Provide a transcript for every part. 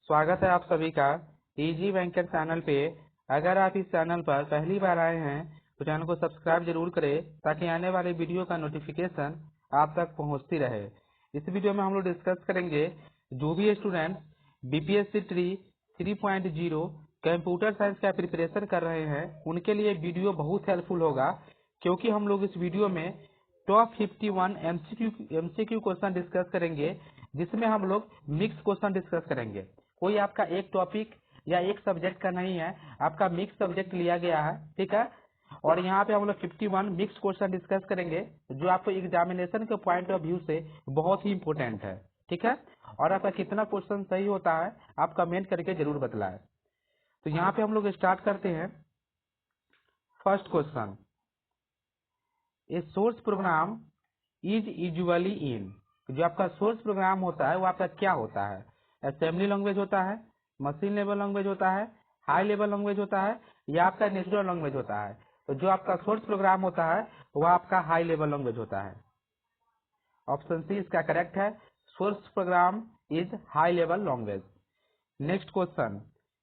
स्वागत है आप सभी का इजी बैंकर चैनल पे। अगर आप इस चैनल पर पहली बार आए हैं तो चैनल को सब्सक्राइब जरूर करें ताकि आने वाले वीडियो का नोटिफिकेशन आप तक पहुंचती रहे। इस वीडियो में हम लोग डिस्कस करेंगे जो भी student BPSC tree 3.0 computer science का प्रिपरेशन कर रहे हैं उनके लिए वीडियो बहुत हेल्पफुल होगा, क्योंकि हम लोग इस वीडियो में टॉप 51 एमसीक्यू क्वेश्चन डिस्कस करेंगे, जिसमें हम लोग मिक्स क्वेश्चन डिस्कस करेंगे। कोई आपका एक टॉपिक या एक सब्जेक्ट का नहीं है, आपका मिक्स सब्जेक्ट लिया गया है, ठीक है। और यहाँ पे हम लोग 51 मिक्स क्वेश्चन डिस्कस करेंगे जो आपको एग्जामिनेशन के पॉइंट ऑफ व्यू से बहुत ही इंपॉर्टेंट है, ठीक है। और आपका कितना क्वेश्चन सही होता है आप कमेंट करके जरूर बतलाएं। तो यहाँ पे हम लोग स्टार्ट करते हैं। First question, a source program is usually in. जो आपका सोर्स प्रोग्राम होता है वो आपका क्या होता है? असेंबली लैंग्वेज होता है, मशीन लेवल लैंग्वेज होता है, हाई लेवल लैंग्वेज होता है, या आपका नेचुरल लैंग्वेज होता है? तो जो आपका सोर्स प्रोग्राम होता है वो आपका हाई लेवल लैंग्वेज होता है। ऑप्शन सी इसका करेक्ट है, source program is high level language. Next question,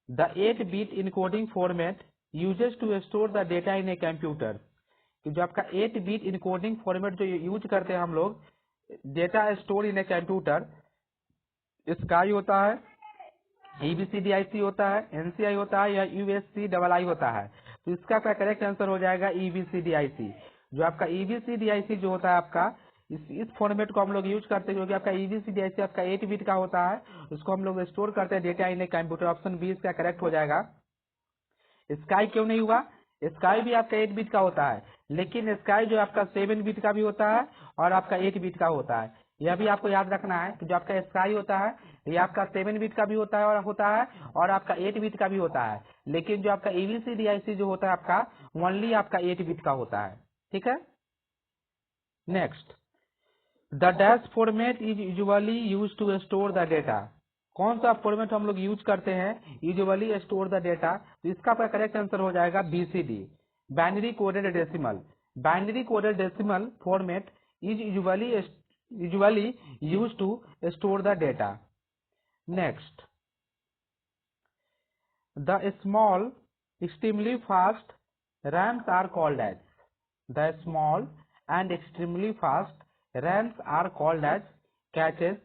the 8-bit encoding format uses to store the data in a computer. कि जो आपका 8-bit इनकोडिंग फॉर्मेट जो यूज करते हैं हम लोग data store in a computer, sky होता है, EBCDIC होता है, NCI होता है, या USCII होता है? तो इसका क्या करेक्ट आंसर हो जाएगा EBCDIC। जो आपका EBCDIC जो होता है आपका इस फॉर्मेट को हम लोग यूज करते हैं, क्योंकि आपका EBCDIC आपका 8-bit का होता है, उसको हम लोग स्टोर करते हैं data in a computer. Option B इसका करेक्ट हो जाएगा। स्काई क्यों नहीं हुआ? स्काई भी आपका 8-bit का होता है, लेकिन स्काई जो आपका 7-bit का भी होता है और आपका 8-bit का होता है। यह भी आपको याद रखना है कि जो आपका स्काई होता है ये आपका 7-bit का भी होता है और आपका 8-bit का भी होता है, लेकिन जो आपका EBCDIC जो होता है आपका ओनली आपका 8-bit का होता है, ठीक है। Next, the dash format is usually use to store the data. कौन सा फॉर्मेट हम लोग यूज करते हैं यूजुअली स्टोर द डेटा? तो इसका करेक्ट आंसर हो जाएगा BCD, binary coded decimal. Binary coded decimal format is usually use to store the data. Next, the small extremely fast rams are called as। the small and extremely fast rams are called as caches,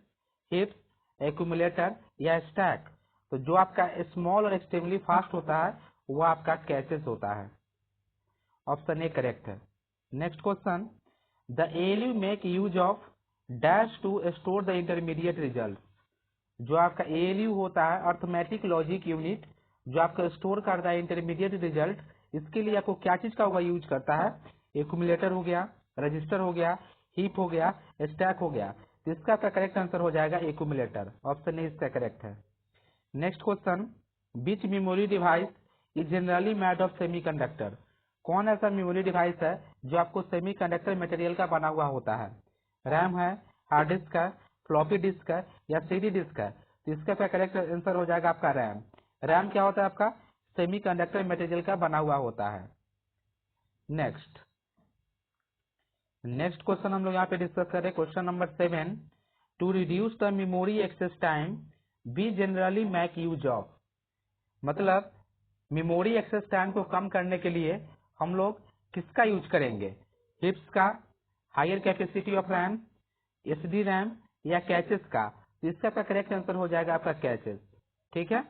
heaps, accumulator या stack। तो जो आपका small और extremely fast होता है वो आपका caches होता है। ऑप्शन ए करेक्ट है। Next question, the ALU make use of dash to store the intermediate result. जो आपका ALU होता है अर्थमेटिक लॉजिक यूनिट, जो आपका स्टोर करता है इंटरमीडिएट रिजल्ट, इसके लिए आपको क्या चीज का होगा यूज करता है? एक्यूमुलेटर हो गया, रजिस्टर हो गया, हीप हो गया, स्टैक हो गया। तो इसका करेक्ट आंसर हो जाएगा एक्यूमुलेटर। ऑप्शन ए इसका करेक्ट है। Next question, which memory device is generally made of semiconductor. कौन ऐसा मेमोरी डिवाइस है जो आपको सेमीकंडक्टर मटेरियल का बना हुआ होता है? रैम है, हार्ड डिस्क है, फ्लॉपी डिस्क है, या CD डिस्क है? तो इसका करेक्ट आंसर हो जाएगा आपका रैम। रैम क्या होता है आपका? सेमीकंडक्टर मटेरियल का बना हुआ होता है। नेक्स्ट क्वेश्चन हम लोग यहाँ पे डिस्कस कर रहे हैं, question number 7, to reduce the memory access time we generally make use of. मतलब मेमोरी एक्सेस टाइम को कम करने के लिए हम लोग किसका यूज करेंगे? हिप्स का, higher capacity of RAM, SD RAM, या कैचेस का? तो इसका करेक्ट आंसर हो जाएगा आपका कैचेस, ठीक है।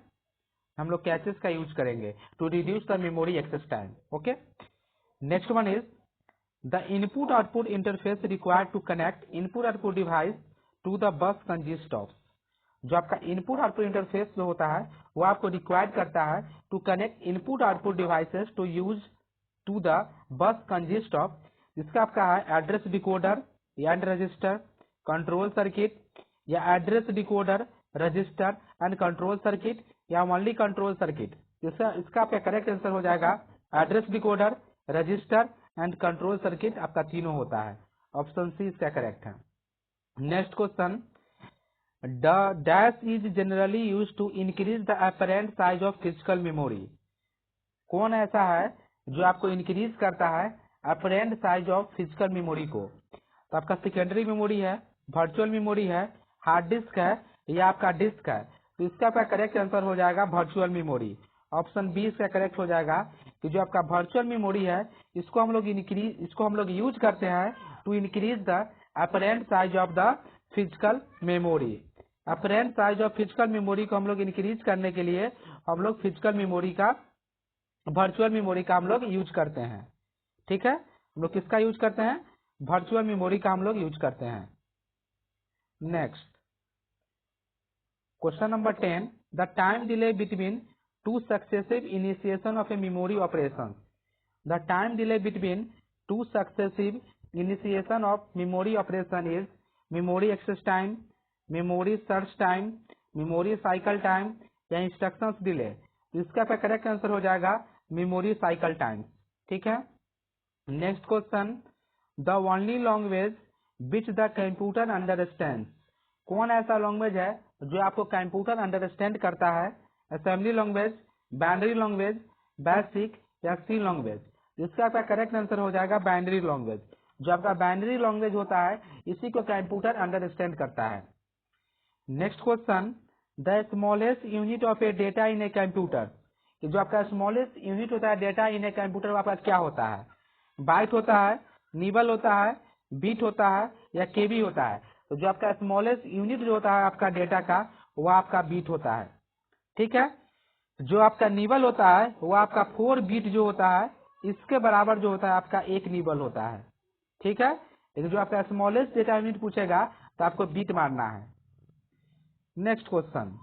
हम लोग कैचेस का यूज करेंगे to reduce the memory access time. Okay. Next one is the input output interface required to connect input output device to the bus consist of. जो आपका इनपुट आउटपुट इंटरफेस जो होता है वो आपको रिक्वायर्ड करता है to connect input output devices to use to the bus consist of. इसका आपका है address decoder, and register, control circuit, या address decoder, register and control circuit, या ओनली कंट्रोल सर्किट? इसका आपका करेक्ट आंसर हो जाएगा address decoder, register and control circuit, आपका तीनों होता है। ऑप्शन सी इसका करेक्ट है। Next question, the dash is generally use to increase the apparent size of physical memory. कौन ऐसा है जो आपको इंक्रीज करता है apparent size of physical memory को? तो आपका सेकेंडरी मेमोरी है, वर्चुअल मेमोरी है, हार्ड डिस्क है, या आपका डिस्क है? तो इसका आपका करेक्ट आंसर हो जाएगा वर्चुअल मेमोरी। ऑप्शन बी इसका करेक्ट हो जाएगा कि जो आपका वर्चुअल मेमोरी है इसको हम लोग यूज करते हैं to increase the apparent size of the physical memory. Apparent size of physical memory को हम लोग इंक्रीज करने के लिए हम लोग फिजिकल मेमोरी का वर्चुअल मेमोरी का हम लोग यूज करते हैं। ठीक है, हम लोग किसका यूज करते हैं? वर्चुअल मेमोरी का हम लोग यूज करते हैं। Next question number 10, the time delay between two successive initiation of a memory operation. The time delay between two successive initiation of memory operation is memory access time, memory search time, memory cycle time या instructions delay. इसका correct answer हो जाएगा memory cycle time. ठीक है, next question, the only language which the computer understand. कौन ऐसा language है जो आपको कंप्यूटर अंडरस्टैंड करता है? Assembly language, binary language, basic या सी लैंग्वेज। इसका आपका करेक्ट आंसर हो जाएगा बाइनरी लैंग्वेज। जो आपका बाइनरी लैंग्वेज होता है इसी को कंप्यूटर अंडरस्टैंड करता है। Next question, the smallest unit of a data in a computer. जो आपका स्मॉलेस्ट यूनिट होता है डेटा इन ए कंप्यूटर आपका क्या होता है? बाइट होता है, निबल होता है, बीट होता है या केबी होता है? तो जो आपका स्मॉलेस्ट यूनिट जो होता है आपका डेटा का वो आपका बीट होता है। ठीक है, जो आपका निबल होता है वो आपका 4 बीट जो होता है इसके बराबर जो होता है आपका 1 निबल होता है। ठीक है, लेकिन जो आपका स्मॉलेस्ट डेटा यूनिट पूछेगा तो आपको बीट मारना है। Next question,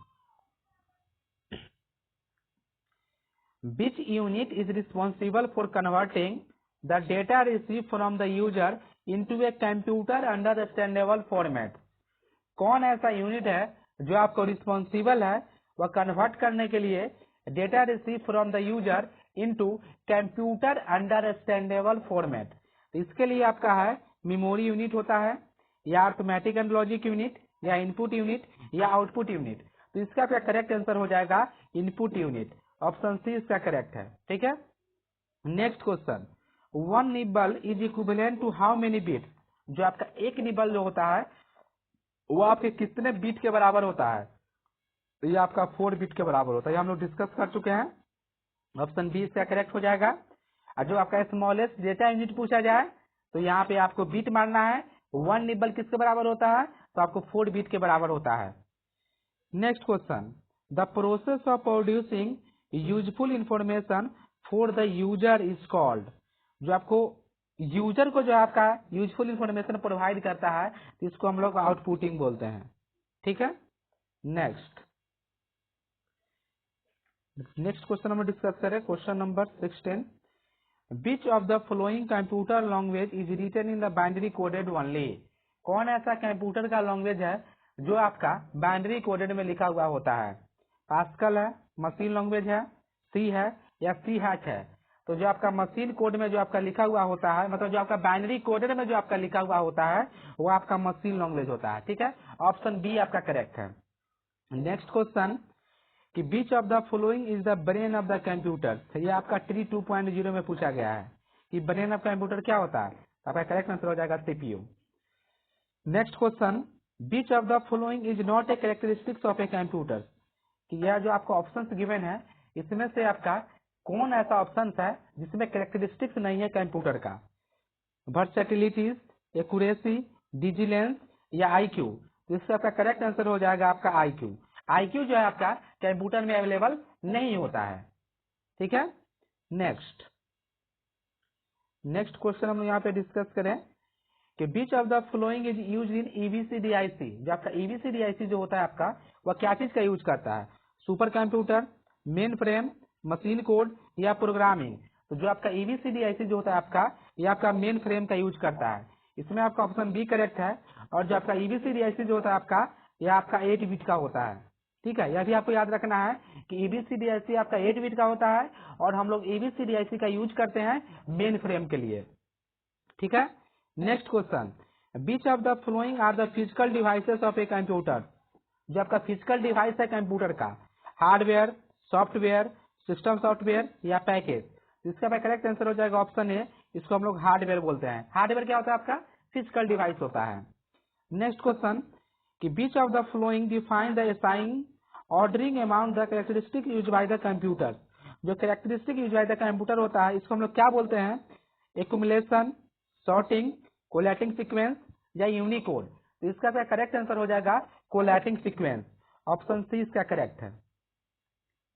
which unit is responsible for converting the data received from the user into a computer understandable format। कौन ऐसा यूनिट है जो आपको रिस्पॉन्सिबल है वह कन्वर्ट करने के लिए data receive from the user into computer understandable format. तो इसके लिए आपका है मेमोरी यूनिट होता है या अरिथमेटिक एंड लॉजिक यूनिट या इनपुट यूनिट या आउटपुट यूनिट। तो इसका आपका करेक्ट आंसर हो जाएगा इनपुट यूनिट। ऑप्शन सी इसका करेक्ट है। ठीक है, next question, 1 nibble is equivalent to how many bits. जो आपका एक निबल जो होता है वो आपके कितने बीट के बराबर होता है? तो ये आपका 4 बीट के बराबर होता है। ये हम लोग डिस्कस कर चुके हैं। ऑप्शन बी इसका करेक्ट हो जाएगा। और जो आपका स्मॉलेस्ट डेटा यूनिट पूछा जाए तो यहाँ पे आपको बीट मारना है। 1 निबल किसके बराबर होता है? तो आपको 4 बीट के बराबर होता है। Next question, the process of producing useful information for the user is called. जो आपको यूजर को जो आपका यूजफुल इंफॉर्मेशन प्रोवाइड करता है इसको हम लोग आउटपुटिंग बोलते हैं। ठीक है, नेक्स्ट क्वेश्चन हम डिस्कस करें। Question number 16, which of the following computer language is written in the binary coded only. कौन ऐसा कंप्यूटर का लैंग्वेज है जो आपका बाइनरी कोडेड में लिखा हुआ होता है? पास्कल है, मशीन लैंग्वेज है, सी है या सी हैच है? तो जो आपका मशीन कोड में जो आपका लिखा हुआ होता है, मतलब जो आपका बाइनरी कोडेड में जो आपका लिखा हुआ होता है वो आपका मशीन लैंग्वेज होता है। ठीक है, ऑप्शन बी आपका करेक्ट है। नेक्स्ट क्वेश्चन, कि which of the following is the brain of the computer. ये आपका ट्री 2.0 में पूछा गया है कि ब्रेन ऑफ कंप्यूटर क्या होता है? आपका करेक्ट आंसर हो जाएगा CPU. Next question, which of the following is not a characteristics of a computer. कि यह जो आपको ऑप्शंस गिवन है इसमें से आपका कौन ऐसा ऑप्शन है जिसमें कैरेक्टरिस्टिक्स नहीं है कंप्यूटर का? वर्सेटिलिटीज, एक्यूरेसी, डिजिलेंस या आईक्यू। तो इसका आपका करेक्ट आंसर हो जाएगा आपका आईक्यू। आईक्यू जो है आपका कंप्यूटर में अवेलेबल नहीं होता है। ठीक है, नेक्स्ट क्वेश्चन हम यहाँ पे डिस्कस करें कि which of the following is use in EBCDIC. जो आपका ईबीसीडीआईसी जो होता है आपका वह क्या चीज का यूज करता है? Super computer, main frame, machine code या प्रोग्रामिंग। तो जो आपका ईबीसीडीआईसी जो होता है आपका ये आपका मेन फ्रेम का यूज करता है। इसमें आपका ऑप्शन बी करेक्ट है। और जो आपका ईबीसीडीआईसी जो होता है आपका यह आपका 8 बिट का होता है। ठीक है, यह भी आपको याद रखना है कि ईबीसीडीआईसी आपका 8 बिट का होता है और हम लोग ईबीसीडीआईसी का यूज करते हैं मेन फ्रेम के लिए। ठीक है, next question, which of the following are the physical devices of a computer. जो आपका फिजिकल डिवाइस है कंप्यूटर का, हार्डवेयर, सॉफ्टवेयर, सिस्टम सॉफ्टवेयर या पैकेज। इसका करेक्ट आंसर हो जाएगा ऑप्शन ए, इसको हम लोग हार्डवेयर बोलते हैं। हार्डवेयर क्या होता है आपका? फिजिकल डिवाइस होता है। नेक्स्ट क्वेश्चन, कि which of the following define the assign ordering amount the characteristic use by the computer. जो characteristic use by the computer होता है इसको हम लोग क्या बोलते हैं, एक्युमुलेशन, सॉर्टिंग, कोलैटिंग सीक्वेंस या यूनिकोड। तो इसका क्या करेक्ट आंसर हो जाएगा, कोलैटिंग सीक्वेंस। ऑप्शन सी इसका करेक्ट है।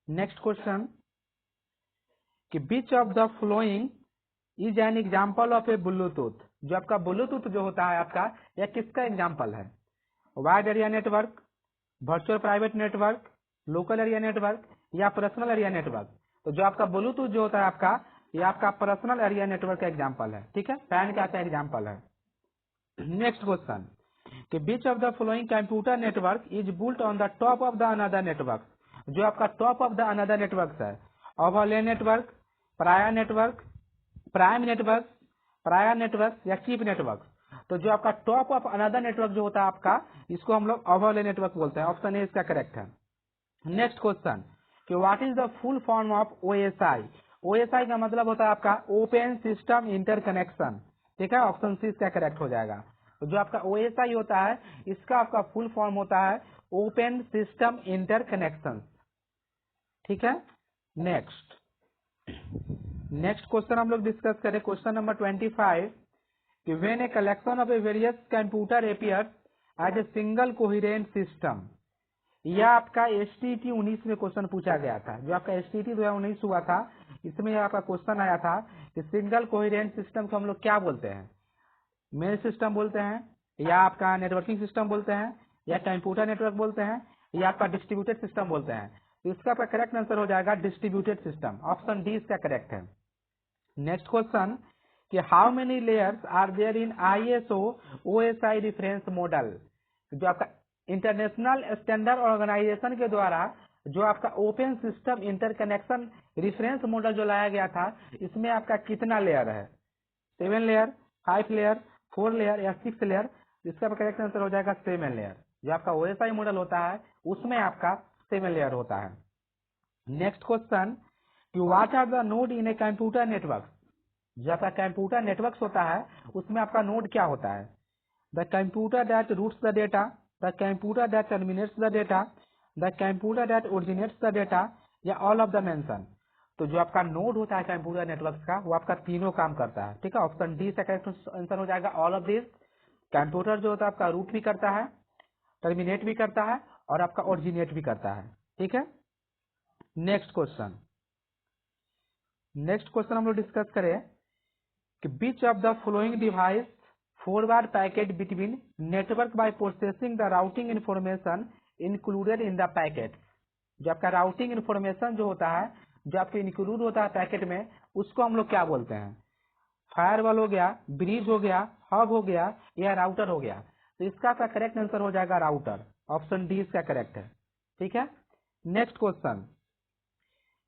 नेक्स्ट क्वेश्चन कि which of the following is an example of A Bluetooth. जो आपका ब्लूटूथ जो होता है आपका, यह किसका एग्जाम्पल है, wide area network, virtual private network, local area network या पर्सनल एरिया नेटवर्क। तो जो आपका ब्लूटूथ जो होता है आपका, ये आपका पर्सनल एरिया नेटवर्क का एग्जाम्पल है, ठीक है, पैन का एग्जाम्पल है। नेक्स्ट क्वेश्चन कि which of the following computer network is built on the top of the another network. जो आपका top of the another network है, overlay network, prior network, prime network, prior network या cheap network. तो जो आपका top of another network जो होता है आपका, इसको हम लोग ओवरले नेटवर्क बोलते हैं। ऑप्शन ए इसका करेक्ट है। नेक्स्ट क्वेश्चन कि what is the full form of OSI. OSI का मतलब होता है आपका ओपन सिस्टम इंटरकनेक्शन, ठीक है, ऑप्शन सी इसका करेक्ट हो जाएगा। तो जो आपका ओएसआई होता है इसका आपका फुल फॉर्म होता है ओपन सिस्टम इंटरकनेक्शन, ठीक है। नेक्स्ट क्वेश्चन हम लोग डिस्कस करें, क्वेश्चन नंबर 25 कि when a collection of a various computer appears as a single coherent system. यह आपका STT 19 में क्वेश्चन पूछा गया था। जो आपका STT 2019 हुआ था, इसमें आपका क्वेश्चन आया था कि सिंगल कोहेरेंट सिस्टम को हम लोग क्या बोलते हैं, मेन सिस्टम बोलते हैं, या आपका नेटवर्किंग सिस्टम बोलते हैं, या कंप्यूटर नेटवर्क बोलते हैं, या आपका डिस्ट्रीब्यूटेड सिस्टम बोलते हैं। तो इसका करेक्ट आंसर हो जाएगा डिस्ट्रीब्यूटेड सिस्टम। ऑप्शन डी इसका करेक्ट है। नेक्स्ट क्वेश्चन कि how many layers are there in ISO OSI reference model. जो आपका इंटरनेशनल स्टैंडर्ड ऑर्गेनाइजेशन के द्वारा जो आपका open system interconnection reference model जो लाया गया था, इसमें आपका कितना लेयर है, 7 लेयर, 5 लेयर, 4 लेयर या 6 लेयर। इसका करेक्ट आंसर हो जाएगा 7 लेयर। जो आपका OSI मॉडल होता है उसमें आपका 7 लेयर होता है। नेक्स्ट क्वेश्चन कि what are the node in a computer network. जो आपका कंप्यूटर नेटवर्क होता है उसमें आपका नोड क्या होता है, the computer that routes the data, the computer that terminates the data, the computer that originates the data या ऑल ऑफ द मेंशन। तो जो आपका नोड होता है कंप्यूटर नेटवर्क का, वो आपका तीनों काम करता है, ठीक है। ऑप्शन डी से करेक्ट आंसर हो जाएगा ऑल ऑफ दिस। कंप्यूटर जो होता है आपका रूट भी करता है, टर्मिनेट भी करता है और आपका ओरिजिनेट भी करता है, ठीक है। नेक्स्ट क्वेश्चन हम लोग डिस्कस करें कि which of the following device forward packet between network by processing the routing information included in the packet. जो आपका राउटिंग इंफॉर्मेशन जो होता है, जो आपके इंक्लूड होता है पैकेट में, उसको हम लोग क्या बोलते हैं, फायरवॉल हो गया, ब्रिज हो गया, हब हो गया या राउटर हो गया। तो इसका करेक्ट आंसर हो जाएगा राउटर। ऑप्शन डी इसका करेक्ट है, ठीक है। नेक्स्ट क्वेश्चन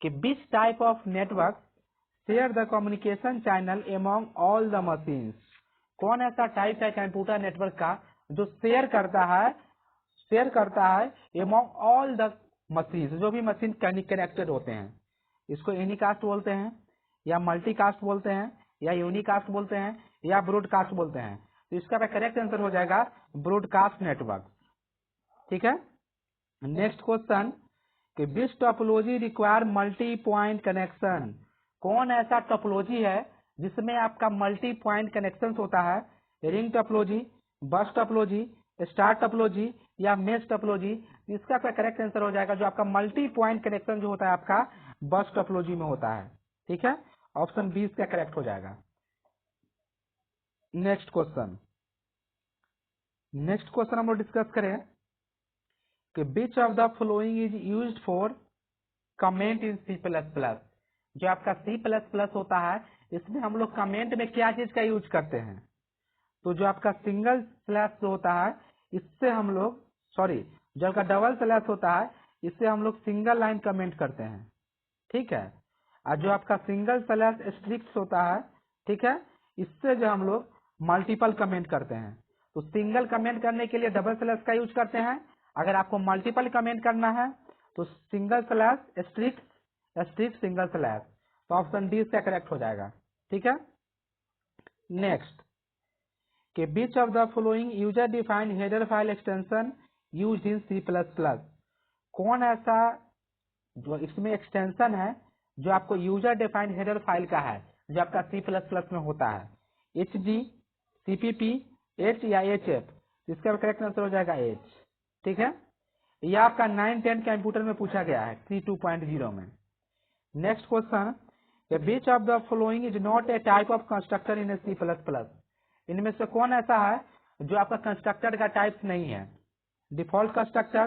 कि which type of network share the communication channel among all the machines. कौन ऐसा टाइप है कंप्यूटर नेटवर्क का जो शेयर करता है एमॉन्ग ऑल द मशीन्स, जो भी मशीन कनेक्टेड होते हैं। इसको एनीकास्ट बोलते हैं या मल्टीकास्ट बोलते हैं या यूनिकास्ट बोलते हैं या ब्रॉडकास्ट बोलते हैं। तो इसका करेक्ट आंसर हो जाएगा ब्रॉडकास्ट नेटवर्क, ठीक है। नेक्स्ट क्वेश्चन कि which topology require multi point connection. कौन ऐसा टोपोलॉजी है जिसमें आपका मल्टी पॉइंट कनेक्शन होता है, रिंग टोपोलॉजी, बस टोपोलॉजी, स्टार टोपोलॉजी या मेश टोपोलॉजी। इसका करेक्ट आंसर हो जाएगा जो आपका मल्टी पॉइंट कनेक्शन जो होता है आपका बस टोपोलॉजी में होता है, ठीक है। ऑप्शन बी इसका करेक्ट हो जाएगा। नेक्स्ट क्वेश्चन हम लोग डिस्कस करें कि which of the following is used for comment in C++। जो आपका C++ होता है इसमें हम लोग कमेंट में क्या चीज का यूज करते हैं, तो जो आपका सिंगल स्लैश जो होता है इससे हम लोग, जो आपका डबल स्लैश होता है इससे हम लोग सिंगल लाइन कमेंट करते हैं, ठीक है। और जो आपका सिंगल स्लैश एस्टेरिस्क होता है, ठीक है, इससे जो हम लोग मल्टीपल कमेंट करते हैं। तो सिंगल कमेंट करने के लिए डबल स्लैश का यूज करते हैं, अगर आपको मल्टीपल कमेंट करना है तो single slash asterisk single slash. तो ऑप्शन डी इसका करेक्ट हो जाएगा, ठीक है। नेक्स्ट कि which of the following user defined header file extension used in C++। कौन ऐसा जो इसमें एक्सटेंशन है जो आपको यूजर डिफाइंड हेडर फाइल का है, जो आपका C++ में होता है, HG, CPP, H या HF, इसका करेक्ट आंसर हो जाएगा H। ठीक है, यह आपका 9-10 कंप्यूटर में पूछा गया है 3.2.0 में। Next question, which of the following is not a type of constructor in C++? इनमें से कौन ऐसा है जो आपका कंस्ट्रक्टर का टाइप नहीं है? Default constructor,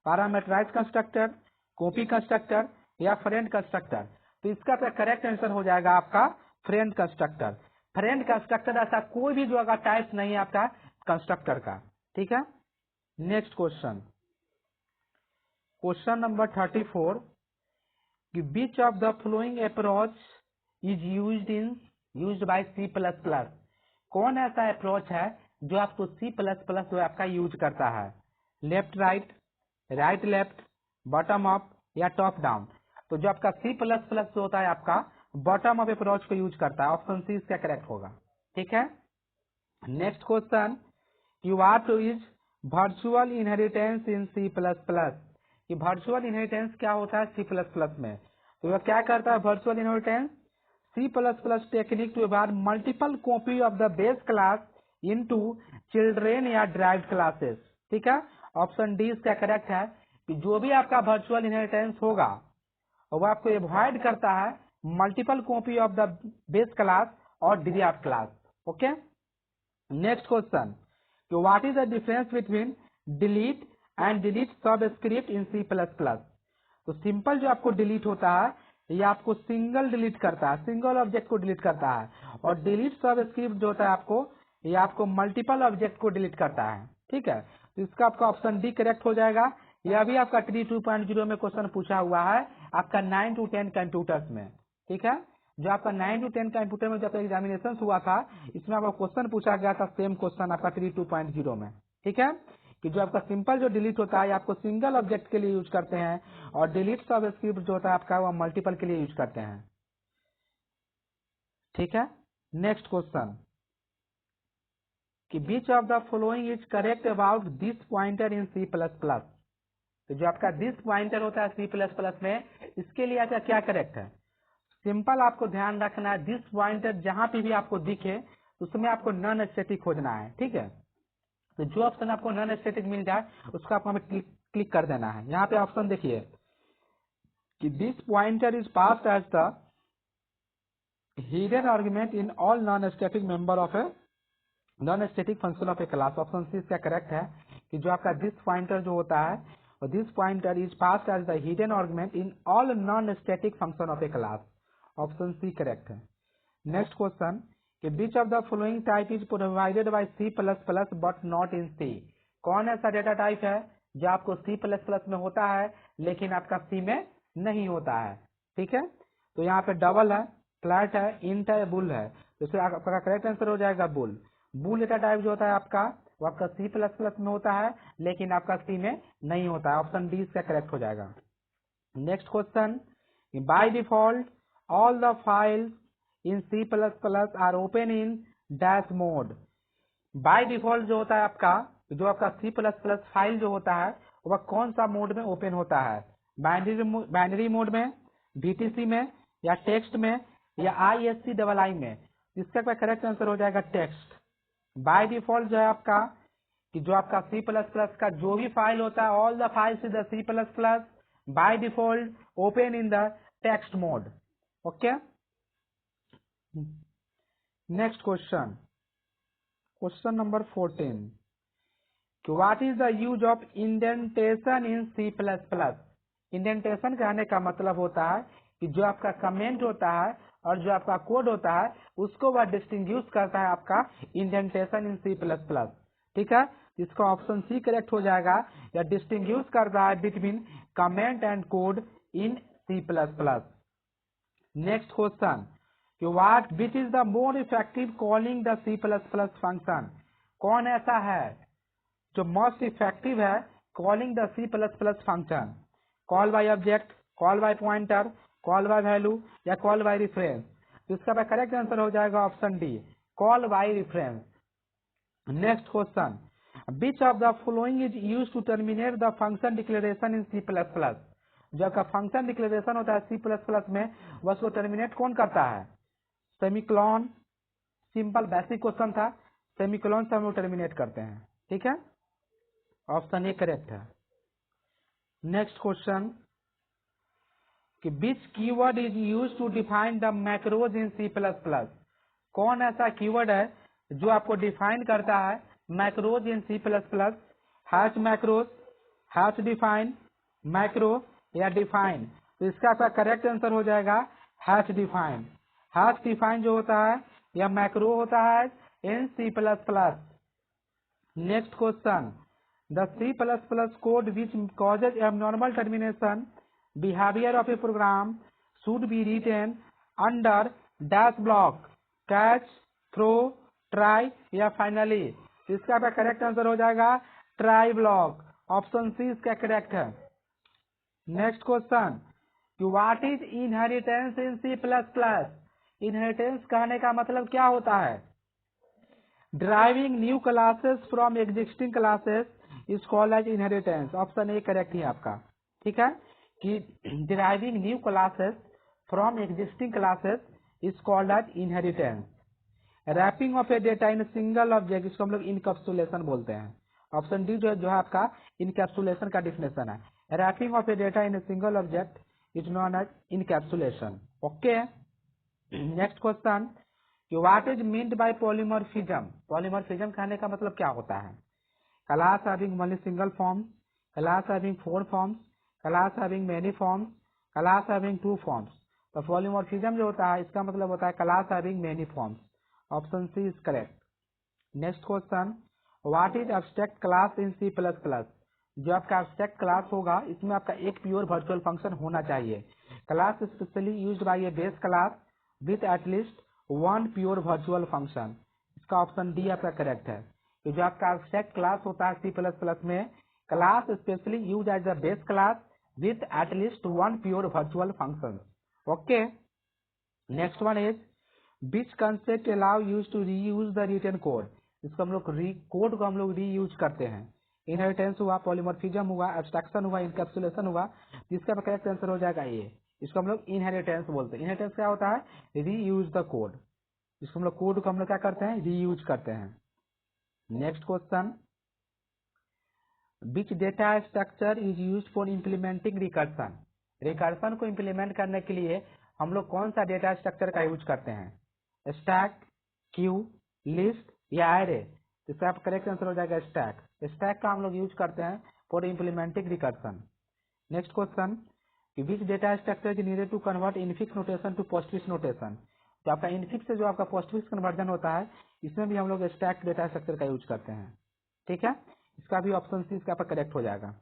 parameterized constructor, copy constructor या फ्रेंड कंस्ट्रक्टर? तो इसका करेक्ट आंसर हो जाएगा आपका फ्रेंड कंस्ट्रक्टर। फ्रेंड कंस्ट्रक्टर ऐसा कोई भी जो अगर टाइप नहीं है आपका कंस्ट्रक्टर का। ठीक है, नेक्स्ट क्वेश्चन, क्वेश्चन नंबर 34, कि which of the flowing approach is used by C++? कौन ऐसा अप्रोच है जो आपको C++ जो आपका यूज करता है? Left right, right left, bottom up या टॉप डाउन? तो जो आपका C++ जो होता है आपका बॉटम अप अप्रोच को यूज करता है। ऑप्शन सी इसका करेक्ट होगा। ठीक है, next question, what is virtual inheritance in C++? कि वर्चुअल इनहेरिटेंस क्या होता है C++ में? तो यह क्या करता है virtual inheritance? C++ technique to avoid multiple copy of the base class into children या ड्राइव्ड क्लासेस। ठीक है, ऑप्शन डी इसका करेक्ट है कि जो भी आपका वर्चुअल इनहेरिटेंस होगा वो आपको अवॉइड करता है multiple copy of the base class और derived class. Okay, next question, what is the difference between delete and delete sub script in C++? तो सिंपल जो आपको डिलीट होता है ये आपको सिंगल डिलीट करता है, सिंगल ऑब्जेक्ट को डिलीट करता है, और डिलीट सब स्क्रिप्ट जो होता है आपको ये आपको मल्टीपल ऑब्जेक्ट को डिलीट करता है। ठीक है, तो इसका आपका ऑप्शन डी करेक्ट हो जाएगा। यह भी आपका 3.2.0 में क्वेश्चन पूछा हुआ है आपका 9 to 10 कंप्यूटर्स में। ठीक है, जो आपका 9 to 10 कंप्यूटर में जब एग्जामिनेशन हुआ था इसमें आपका क्वेश्चन पूछा गया था, सेम क्वेश्चन आपका 3.2.0 में। ठीक है, कि जो आपका सिंपल जो डिलीट होता है आपको सिंगल ऑब्जेक्ट के लिए यूज करते हैं, और डिलीट सब स्क्रिप्ट जो होता है आपका वो मल्टीपल के लिए यूज करते हैं। ठीक है, नेक्स्ट क्वेश्चन, कि which of the following is correct about this pointer in C++? तो जो आपका दिस पॉइंटर होता है C++ में, इसके लिए आपका क्या करेक्ट है? सिंपल आपको ध्यान रखना है, दिस पॉइंटर जहां पे भी आपको दिखे उसमें आपको नॉन स्टैटिक खोजना है। ठीक है, तो जो ऑप्शन आपको नॉन स्टैटिक मिल जाए उसका आपको हमें क्लिक कर देना है। यहाँ पे ऑप्शन देखिए कि this pointer is passed as the hidden argument in all non static member of a non static function of a class. Option C इसका करेक्ट है कि जो आपका दिस पॉइंटर जो होता है और this pointer is passed as the hidden argument in all non static function of a class. Option C correct है। नेक्स्ट क्वेश्चन, कि which of the following type is provided by C++ but not in C? कौन ऐसा data type है जो आपको C++ में होता है लेकिन आपका C में नहीं होता है? ठीक है, तो यहाँ पे डबल है, फ्लैट है, इंट है, बुल है। तो इसमें आपका करेक्ट आंसर हो जाएगा बुल। बुल डेटा टाइप जो होता है आपका वो आपका C++ में होता है लेकिन आपका C में नहीं होता है। ऑप्शन डी इसका करेक्ट हो जाएगा। Next question, by default all the files in C++ are open in dash mode. By default जो होता है आपका जो आपका C++ फाइल जो होता है वह कौन सा मोड में ओपन होता है? बाइनरी मोड में, VTC में, या टेक्स्ट में, या ISCII में? इसका करेक्ट आंसर हो जाएगा टेक्स्ट। बाय डिफॉल्ट जो है आपका कि जो आपका C++ का जो भी फाइल होता है all the files in the C++ by default open in the text mode. Okay, next question, question number 14, what is the use of indentation in C++? Indentation कहने का मतलब होता है कि जो आपका कमेंट होता है और जो आपका कोड होता है उसको वह डिस्टिंग्विश करता है आपका इंडेंटेशन इन C++। ठीक है, इसका ऑप्शन सी करेक्ट हो जाएगा, या डिस्टिंग्विश करता है between comment and code in C++। Next question, what which is the more effective calling the C++ function? कौन ऐसा है जो मोस्ट इफेक्टिव है calling the C++ function? Call by object, call by pointer, call by value, या call by reference? तो इसका correct answer हो जाएगा option D, call by reference. Next question, which of the following is use to terminate the function declaration in C++। जो आपका function declaration होता है C++ में, वह उसको टर्मिनेट कौन करता है? सेमीकोलन, सिंपल बेसिक क्वेश्चन था, सेमीकोलन से हम लोग टर्मिनेट करते हैं। ठीक है, ऑप्शन ए करेक्ट है। नेक्स्ट क्वेश्चन कि which keyword is use to define the macros in C++। कौन ऐसा कीवर्ड है जो आपको डिफाइन करता है macros in C++? Hash macros, hash define, macro या डिफाइन। तो इसका आपका करेक्ट आंसर हो जाएगा हैश डिफाइन। हैश डिफाइन जो होता है या मैक्रो होता है in C++। Next question, the C++ code which causes abnormal termination behaviour of a program should be written under dash block, catch, throw, try या finally. इसका आपका करेक्ट आंसर हो जाएगा ट्राई ब्लॉक, ऑप्शन सी इसका correct है। Next question, what is inheritance in C++। Inheritance कहने का मतलब क्या होता है? Deriving new classes from existing classes is called as inheritance, option A correct है आपका। ठीक है, कि deriving new classes from existing classes is called as inheritance. Wrapping of a data in single object, इसको हम लोग इनकैप्सुलेशन बोलते हैं। ऑप्शन डी जो है आपका इनकैप्सुलेशन का डिफिनेशन है। Wrapping of a data in a single object is known as encapsulation. Okay, next question, what is meant by polymorphism. Polymorphism कहने का मतलब क्या होता है? Class having multi single form, class having 4 forms, class having many forms, class having 2 forms. तो polymorphism जो होता है इसका मतलब होता है class having many forms, option C is correct. Next question, what is abstract class in C++। जो आपका एब्स्ट्रैक्ट क्लास होगा इसमें आपका एक प्योर वर्चुअल फंक्शन होना चाहिए। Class specially used by A base class with at least 1 pure virtual function. इसका option D आपका करेक्ट है। तो जो आपका एब्स्ट्रैक्ट क्लास होता है C++ में, class specially use as a base class with at least 1 pure virtual function. Okay, next one is which concept allow use to reuse the written code. इसको हम लोग कोड को हम लोग रीयूज करते हैं। इनहेरिटेंस हुआ, पॉलीमॉर्फिज्म हुआ, एब्स्ट्रैक्शन हुआ, इनकैप्सुलेशन हुआ, जिसका करेक्ट आंसर हो जाएगा ये। इसको हम लोग इनहेरिटेंस बोलते हैं। इनहेरिटेंस क्या होता है? Reuse the code. इसको हम लोग कोड को हम लोग क्या करते हैं? रीयूज करते हैं। Next question, which data structure is use for implementing recursion. Recursion को इम्प्लीमेंट करने के लिए हम लोग कौन सा डेटा स्ट्रक्चर का यूज करते हैं? स्टैक, क्यू, लिस्ट या एरे। इसका आप करेक्ट आंसर हो जाएगा स्टैक। स्टैक का हम लोग यूज करते हैं for implementing recursion. Next question, which data structure is needed to convert infix notation to postfix notation. तो आपका इनफिक्स से जो आपका पोस्टफिक्स कन्वर्जन होता है इसमें भी हम लोग स्टैक डेटा स्ट्रक्चर का यूज करते हैं। ठीक है, इसका भी ऑप्शन सी इसका करेक्ट हो जाएगा।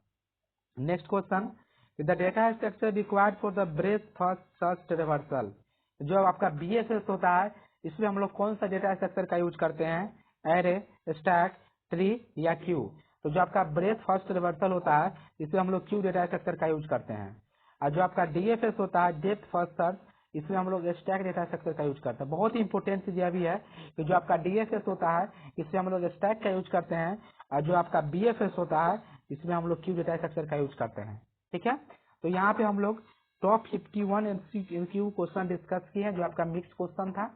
Next question, the data structure required for the breath first search reversal. जो आपका BFS होता है इसमें हम लोग कौन सा डेटा स्ट्रक्चर का यूज करते हैं? एरे, स्टैक, ट्री या क्यू। तो जो आपका ब्रेथ फर्स्ट रिवर्सल होता है इसमें हम लोग क्यू डेटा स्ट्रक्चर का यूज करते हैं। और जो आपका DFS होता है, डेप्थ फर्स्ट सर्च, इसमें हम लोग स्टैक डेटा स्ट्रक्चर का यूज करते हैं। बहुत ही इंपॉर्टेंट चीज यह भी है कि जो आपका DFS होता है इसमें हम लोग स्टैक का यूज करते हैं, और जो आपका BFS होता है इसमें हम लोग क्यू डेटा स्ट्रक्चर का यूज करते हैं। ठीक है, तो यहाँ पे हम लोग टॉप 51 MCQ क्वेश्चन डिस्कस किए हैं जो आपका मिक्स क्वेश्चन था।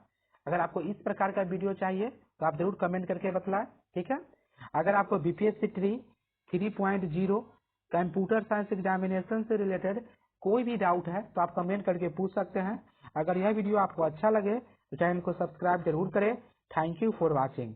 अगर आपको इस प्रकार का वीडियो चाहिए तो आप जरूर कमेंट करके बतलाएं। ठीक है, अगर आपको BPSC tree 3.0 computer science examination से रिलेटेड कोई भी डाउट है तो आप कमेंट करके पूछ सकते हैं। अगर यह वीडियो आपको अच्छा लगे तो चैनल को सब्सक्राइब जरूर करें। Thank you for watching.